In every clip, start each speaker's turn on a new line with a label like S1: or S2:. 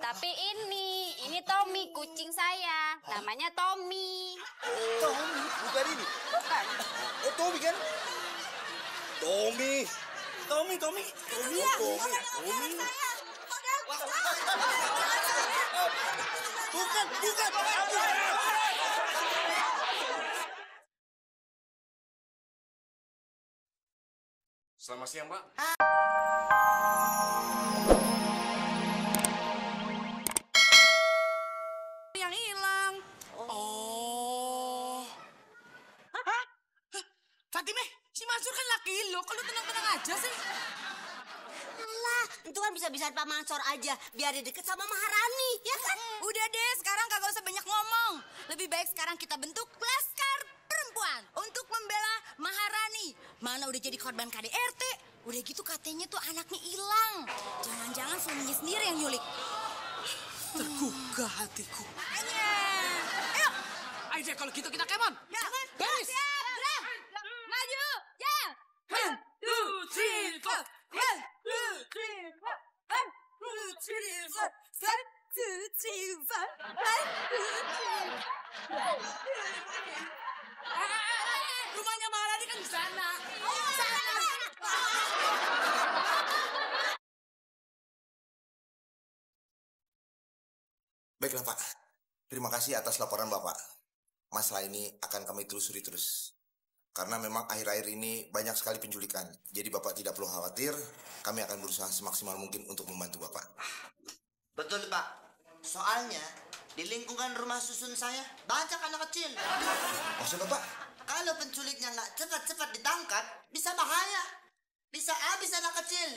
S1: Tapi ini Tommy, kucing saya. Namanya Tommy.
S2: Tommy? Bukan ini?
S1: Bukan.
S2: Oh, Tommy kan? Tommy.
S3: Tommy.
S2: Tommy. Bukan.
S4: Selamat siang, Pak.
S5: Yang hilang. Oh. Hah? Fatime, si Mansur kan laki lo. Kalau tenang-tenang aja sih.
S6: Alah, itu kan bisa-bisa Pak Mansur aja. Biar dia deket sama Maharani, ya kan?
S5: Udah deh, sekarang kagak usah banyak ngomong. Lebih baik sekarang kita bentuk Laskar Perempuan untuk membela Maharani. Mana udah jadi korban KDRT. Udah gitu katanya tuh anaknya hilang. Jangan-jangan suaminya sendiri yang nyulik.
S3: Tergugah hatiku.
S5: Makanya. Ayo.
S3: Ayo deh, kalau gitu kita kemon.
S5: Ya.
S3: Beres.
S5: Siap, gerak. Maju. Ya. 1, 2, 3, 4. 1, 2, 3, 4. 1, 2, 3, 4. 1, 2, 3, 4. Rumahnya Maharani kan di sana.
S2: Baiklah, Pak. Terima kasih atas laporan Bapak. Masalah ini akan kami telusuri terus. Karena memang akhir-akhir ini banyak sekali penculikan. Jadi Bapak tidak perlu khawatir. Kami akan berusaha semaksimal mungkin untuk membantu Bapak.
S6: Betul, Pak. Soalnya, di lingkungan rumah susun saya, banyak anak kecil.
S2: Maksud Bapak?
S6: Kalau penculiknya nggak cepat-cepat ditangkap, bisa bahaya. Bisa habis anak kecil.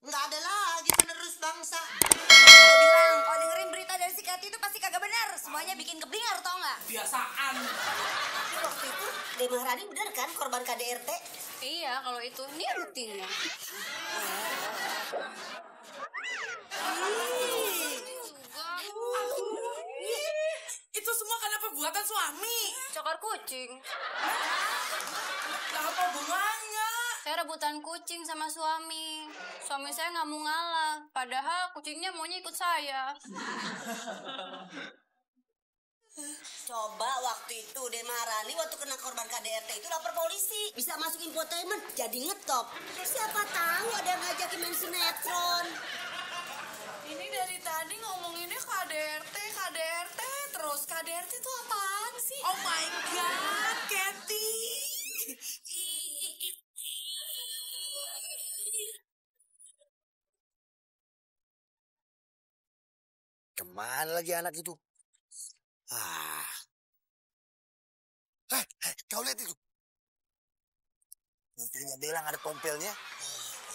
S6: Nggak ada lagi penerus bangsa.
S5: Gue bilang, kalau dengerin berita dari si Kati itu pasti kagak benar. Semuanya bikin keblinger, tau nggak?
S3: Biasaan.
S6: Tapi waktu itu, De Maharani benar kan korban KDRT?
S1: Iya, kalau itu ini buktinya.
S5: Itu semua karena perbuatan suami.
S1: Cokor kucing.
S5: Lah apa hubungannya?
S1: Saya rebutan kucing sama suami. Suami saya nggak mau ngalah. Padahal kucingnya maunya ikut saya.
S6: Coba waktu itu De Maharani waktu kena korban KDRT itu lapor polisi. Bisa masuk infotainment, jadi ngetop. Siapa tahu ada yang ngajakin main sinetron.
S5: Ini dari tadi ngomonginnya KDRT terus. KDRT itu apaan sih? Oh my God, Kathy.
S2: Kemana lagi anak itu? Kau lihat itu? Istrinya bilang ada tompelnya.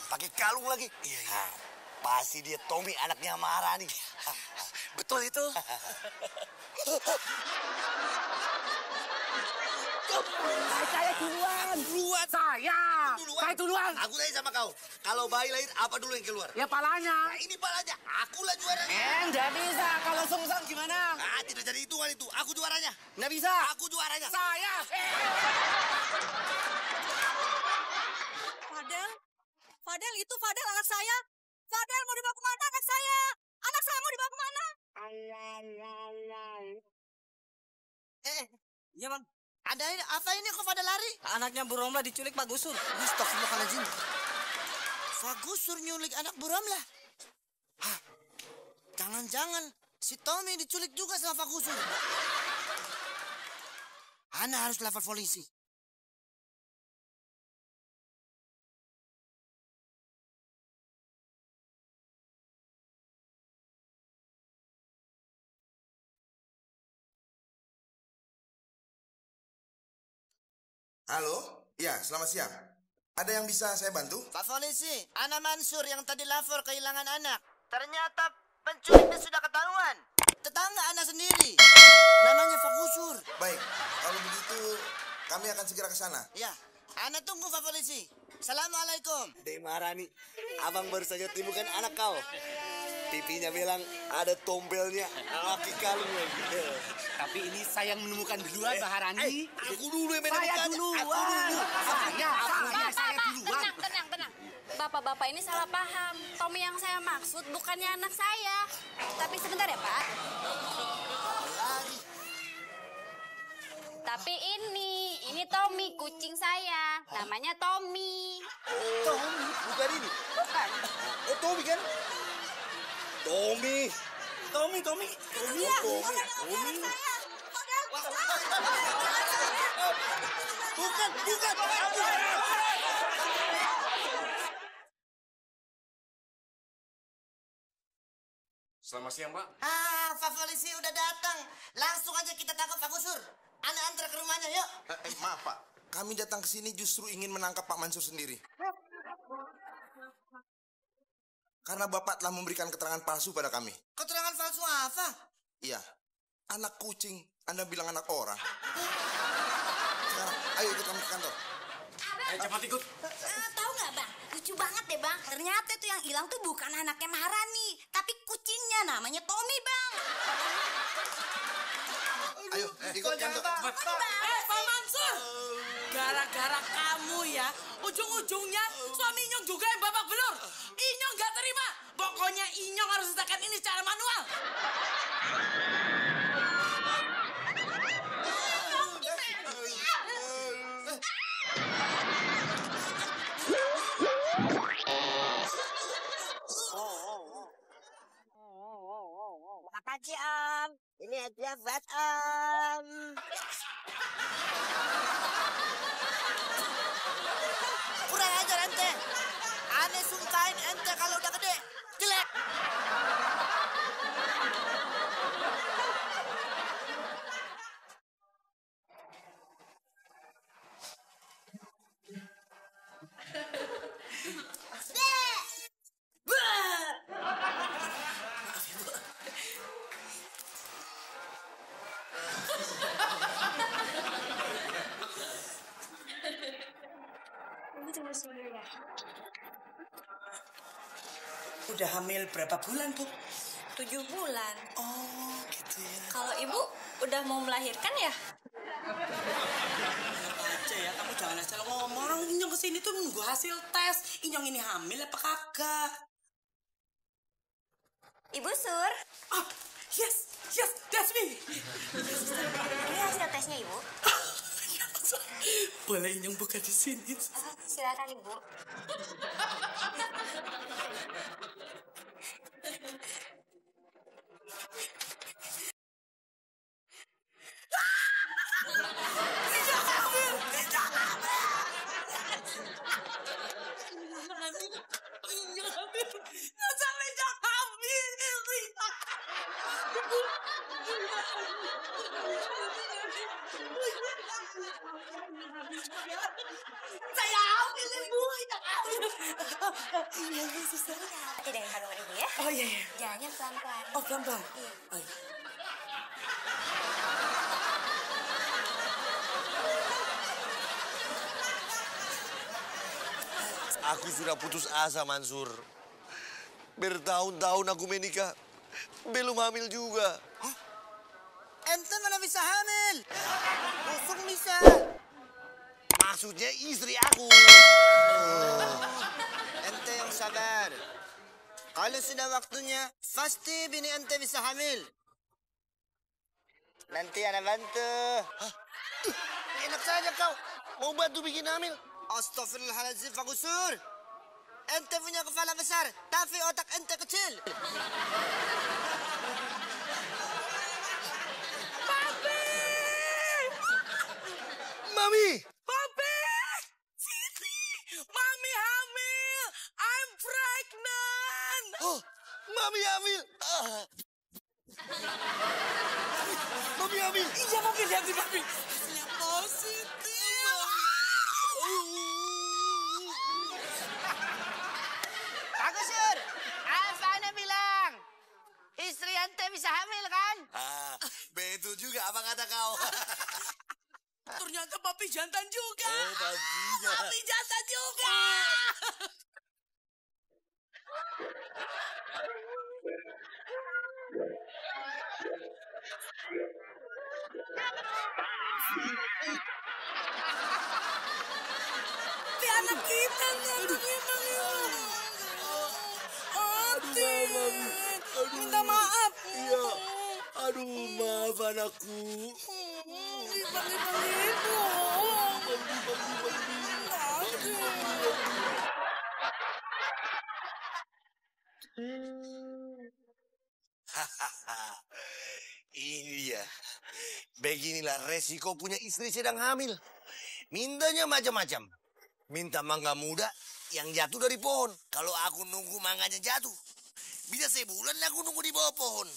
S2: Pakai kalung lagi. Iya. Pasti dia Tommy, anaknya Maharani.
S3: Betul itu. Saya duluan. Saya duluan.
S2: Aku tanya sama kau. Kalau bayi lahir, apa dulu yang keluar?
S3: Ya palanya.
S2: Nah, ini palanya. Akulah juaranya.
S3: Nggak bisa. Kalau sungsang gimana?
S2: Tidak jadi hitungan itu. Aku juaranya.
S3: Nggak bisa.
S2: Aku juaranya.
S3: Saya.
S5: Fadel itu Fadel anak saya. Fadel mau dibawa kemana anak saya? Anak saya mau dibawa kemana?
S3: Ya bang.
S6: Ada apa ini kok pada lari?
S3: Anaknya Bu Romla diculik Pak Gusur.
S6: Astagfirullahaladzim. Pak Gusur nyulik anak Bu Ramlah. Hah? Jangan-jangan si Tommy diculik juga sama Pak Gusur. Ana harus lapor polisi.
S2: Halo? Ya, selamat siang. Ada yang bisa saya bantu?
S6: Pak polisi, Ana Mansur yang tadi lapor kehilangan anak. Ternyata penculiknya sudah ketahuan. Tetangga Ana sendiri. Namanya Pak Gusur.
S2: Baik, kalau begitu kami akan segera ke sana.
S6: Ya, Ana tunggu Pak polisi. Assalamualaikum.
S2: De Maharani, abang baru saja temukan anak kau. Pipinya bilang ada tompelnya, pakai kalung lagi.
S3: Tapi ini saya yang menemukan duluan, Maharani.
S2: Aku dulu yang
S3: Saya
S2: menemukannya.
S3: duluan.
S2: Aku dulu.
S3: Saya duluan.
S1: Tenang. bapak-bapak ini salah paham. Tommy yang saya maksud bukannya anak saya. Tapi sebentar ya, Pak. Tapi ini Tommy, kucing saya. Namanya Tommy.
S7: Tommy, bukan ini.
S1: Bukan.
S7: Oh, Tommy kan? Tommy. Tommy. Tommy. Bukan.
S4: Selamat siang, Pak.
S6: Pak polisi udah datang. Langsung aja kita tangkap Pak Gusur. Anda antar ke rumahnya, yuk.
S2: Maaf Pak, kami datang ke sini justru ingin menangkap Pak Mansur sendiri. Karena Bapak telah memberikan keterangan palsu pada kami.
S6: Keterangan palsu apa?
S2: Iya, anak kucing, Anda bilang anak orang. Sekarang, ayo ikut kami ke kantor.
S4: Ayo cepat ikut.
S5: Tahu nggak bang? Lucu banget deh bang. Ternyata tuh yang hilang tuh bukan anaknya Maharani, tapi kucingnya namanya Tommy bang.
S2: Ayo, ikut kantor.
S8: Pak Mansur, gara-gara kamu ya, ujung-ujungnya suami Inyong juga yang babak belur. Inyong nggak terima. Pokoknya Inyong harus selesaikan ini secara manual.
S6: Makasih Om. Ini hadiah buat Om. Kurang ajar ente. Aneh sumpahin ente kalau udah gede. Jelek.
S8: Udah hamil berapa bulan, Bu?
S1: 7 bulan.
S8: Oh, gitu ya.
S1: Kalau ibu udah mau melahirkan ya?
S8: Aja ya, kamu jangan asal ngomong. Orang Inyong kesini tuh nunggu hasil tes. Inyong ini hamil apa kagak?
S1: Ibu Sur,
S8: Ah, yes, that's me.
S1: ini hasil tesnya ibu.
S8: Boleh Inyong buka di sini?
S1: Silakan ibu.
S8: Saya hamil, Ibu.
S1: Hati dengan kandungan ibu ya.
S8: Oh iya.
S1: Jalannya pelan-pelan.
S8: Oh pelan-pelan. Oh, iya.
S7: Aku sudah putus asa, Mansur. Bertahun-tahun aku menikah, belum hamil juga.
S6: Ente mana bisa hamil? Busuk bisa.
S7: Maksudnya istri aku.
S6: Ente yang sabar. Kalau sudah waktunya, pasti bini ente bisa hamil. Nanti anak bantu.
S7: Enak saja kau, mau bantu bikin hamil.
S6: Astagfirullahaladzim, Pak Gusur. Ente punya kepala besar, tapi otak ente kecil.
S7: Mami!
S8: Papi! Siti! Mami hamil! I'm pregnant!
S7: Oh, Mami hamil! Mami hamil!
S8: Iya, Papi, lihat nih, Papi. Hasilnya positif.
S6: Pak Gusur, apa anda bilang? Istri ente bisa hamil kan?
S7: Betul juga apa kata kau?
S8: Ternyata Papi jantan juga.
S7: Oh, pastinya.
S8: Papi jantan juga. Lihat anak kita, anaknya Bang Iwan. Atin, minta maaf.
S7: Iya. Aduh, maaf anakku.
S8: Dipanggil-panggil dong.
S7: Ini dia. Beginilah resiko punya istri sedang hamil. Mintanya macam-macam. Minta mangga muda yang jatuh dari pohon. Kalau aku nunggu mangganya jatuh, bisa sebulan aku nunggu di bawah pohon.